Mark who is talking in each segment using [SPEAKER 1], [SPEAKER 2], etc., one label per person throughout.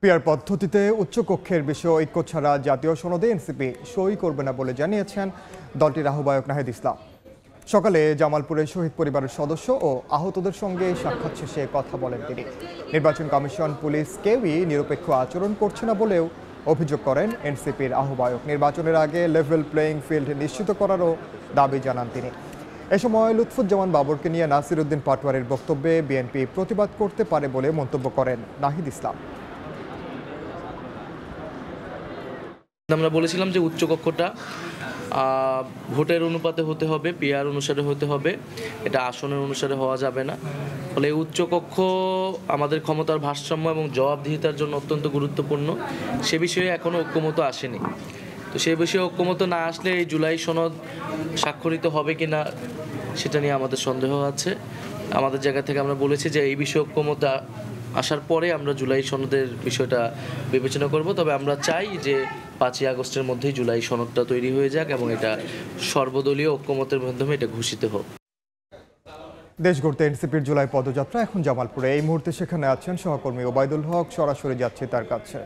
[SPEAKER 1] PR পদ্ধতিতে উচ্চকক্ষের বিষয়ে ঐক্য ছাড়া জাতীয় সনদে এনসিপি সই করবে না বলে জানিয়েছেন দলটির আহ্বায়ক নাহিদ ইসলাম। সকালে জামালপুরে শহীদ পরিবারের সদস্য ও আহতদের সঙ্গে সাক্ষাৎ শেষে কথা বলেন তিনি। নির্বাচন কমিশন, পুলিশ কেউই নিরপেক্ষ আচরণ করছে না বলেও অভিযোগ করেন এনসিপির আহ্বায়ক। নির্বাচনের আগে লেভেল প্লেয়িং ফিল্ড নিশ্চিত করারও দাবি জানান তিনি। এ সময় লুৎফুজ্জামান বাবরকে নিয়ে নাসির উদ্দিন পাটোয়ারির বক্তব্যে বিএনপি প্রতিবাদ করতে পারে বলে মন্তব্য করেন নাহিদ ইসলাম।
[SPEAKER 2] আমরা বলেছিলাম যে উচ্চকক্ষটা ভোটের অনুপাতে হতে হবে, পিআর অনুসারে হতে হবে, এটা আসনের অনুসারে হওয়া যাবে না। ফলে এই উচ্চকক্ষ আমাদের ক্ষমতার ভারসাম্য এবং জবাবদিহিতার জন্য অত্যন্ত গুরুত্বপূর্ণ। সে বিষয়ে এখনও ঐক্যমত আসেনি। তো সেই বিষয়ে ঐক্যমত না আসলে এই জুলাই সনদ স্বাক্ষরিত হবে কি না সেটা নিয়ে আমাদের সন্দেহ আছে। আমাদের জায়গা থেকে আমরা বলেছি যে এই বিষয়ে ঐক্যমত আসার পরে আমরা জুলাই সনদের বিষয়টা বিবেচনা করব। তবে আমরা চাই যে 5ই আগস্টের মধ্যেই জুলাই সনদটা তৈরি হয়ে যাক এবং এটা সর্বদলীয় ঐক্যমতের মাধ্যমে এটা ঘোষিত হোক।
[SPEAKER 1] দেশ গড়তে এনসিপির জুলাই পদযাত্রা এখন জামালপুরে। এই মুহূর্তে সেখানে আছেন সহকর্মী ওবায়দুল হক, সরাসরি যাচ্ছে তার কাছে।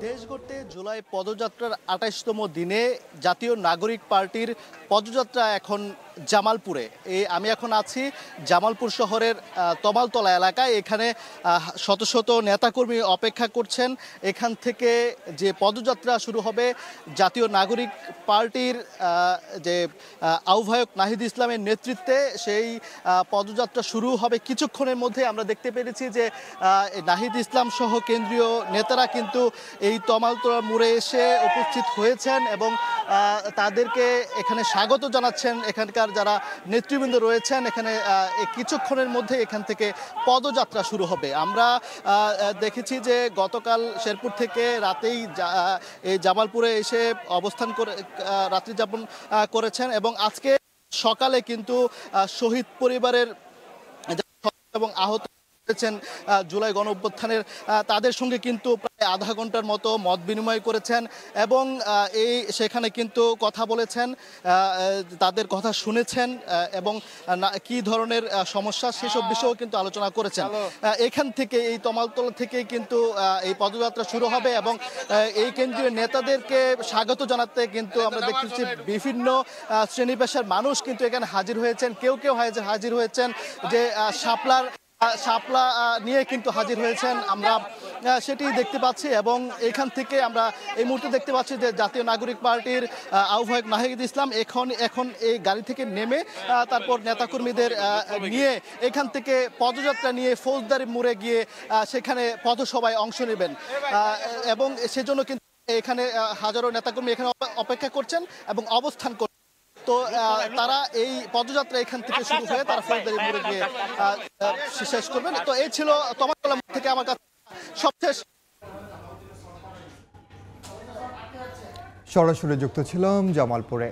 [SPEAKER 3] দেশ গড়তে জুলাই পদযাত্রার 28তম দিনে জাতীয় নাগরিক পার্টির পদযাত্রা এখন জামালপুরে। আমি এখন আছি জামালপুর শহরের তমালতলা এলাকায়। এখানে শত শত নেতাকর্মী অপেক্ষা করছেন। এখান থেকে যে পদযাত্রা শুরু হবে, জাতীয় নাগরিক পার্টির যে আহ্বায়ক নাহিদ ইসলামের নেতৃত্বে সেই পদযাত্রা শুরু হবে কিছুক্ষণের মধ্যে। আমরা দেখতে পেরেছি যে নাহিদ ইসলাম সহ কেন্দ্রীয় নেতারা কিন্তু এই তমালতলা মোড়ে এসে উপস্থিত হয়েছেন এবং তাদেরকে এখানে স্বাগত জানাচ্ছেন এখানকার যারা নেতৃবৃন্দ রয়েছেন। এখানে কিছুক্ষণের মধ্যে এখান থেকে পদযাত্রা শুরু হবে। আমরা দেখেছি যে গতকাল শেরপুর থেকে রাতেই এই জামালপুরে এসে অবস্থান করে রাত্রি যাপন করেছেন এবং আজকে সকালে কিন্তু শহীদ পরিবারের এবং আহত জুলাই গণ অভ্যুত্থানের তাদের সঙ্গে কিন্তু প্রায় আধা ঘন্টার মতো মত বিনিময় করেছেন এবং সেখানে কিন্তু কথা বলেছেন, তাদের কথা শুনেছেন এবং কি ধরনের সমস্যা সেসব বিষয়েও কিন্তু আলোচনা করেছেন। এখান থেকে এই তমালতলা থেকেই কিন্তু এই পদযাত্রা শুরু হবে এবং এই কেন্দ্রীয় নেতাদেরকে স্বাগত জানাতে কিন্তু আমরা দেখতেছি বিভিন্ন শ্রেণী পেশার মানুষ কিন্তু এখানে হাজির হয়েছেন। কেউ কেউ হাজির হয়েছেন যে শাপলা নিয়ে কিন্তু হাজির হয়েছেন, আমরা সেটি দেখতে পাচ্ছি। এবং এখান থেকে আমরা এই মুহূর্তে দেখতে পাচ্ছি যে জাতীয় নাগরিক পার্টির আহ্বায়ক নাহিদ ইসলাম এখন এই গাড়ি থেকে নেমে তারপর নেতাকর্মীদের নিয়ে এখান থেকে পদযাত্রা নিয়ে ফৌজদারি মোড়ে গিয়ে সেখানে পথসভায় অংশ নেবেন এবং সেজন্য কিন্তু এখানে হাজারো নেতাকর্মী এখানে অপেক্ষা করছেন এবং অবস্থান করছেন। তো তারা এই পদযাত্রা এখান থেকে শুরু হয়ে তারা ফৌজদারি মোড়ে গিয়ে শেষ করবেন। তো এই ছিল তমালতলা থেকে আমার কাছে সবশেষ।
[SPEAKER 1] সরাসরি যুক্ত ছিলাম জামালপুরে।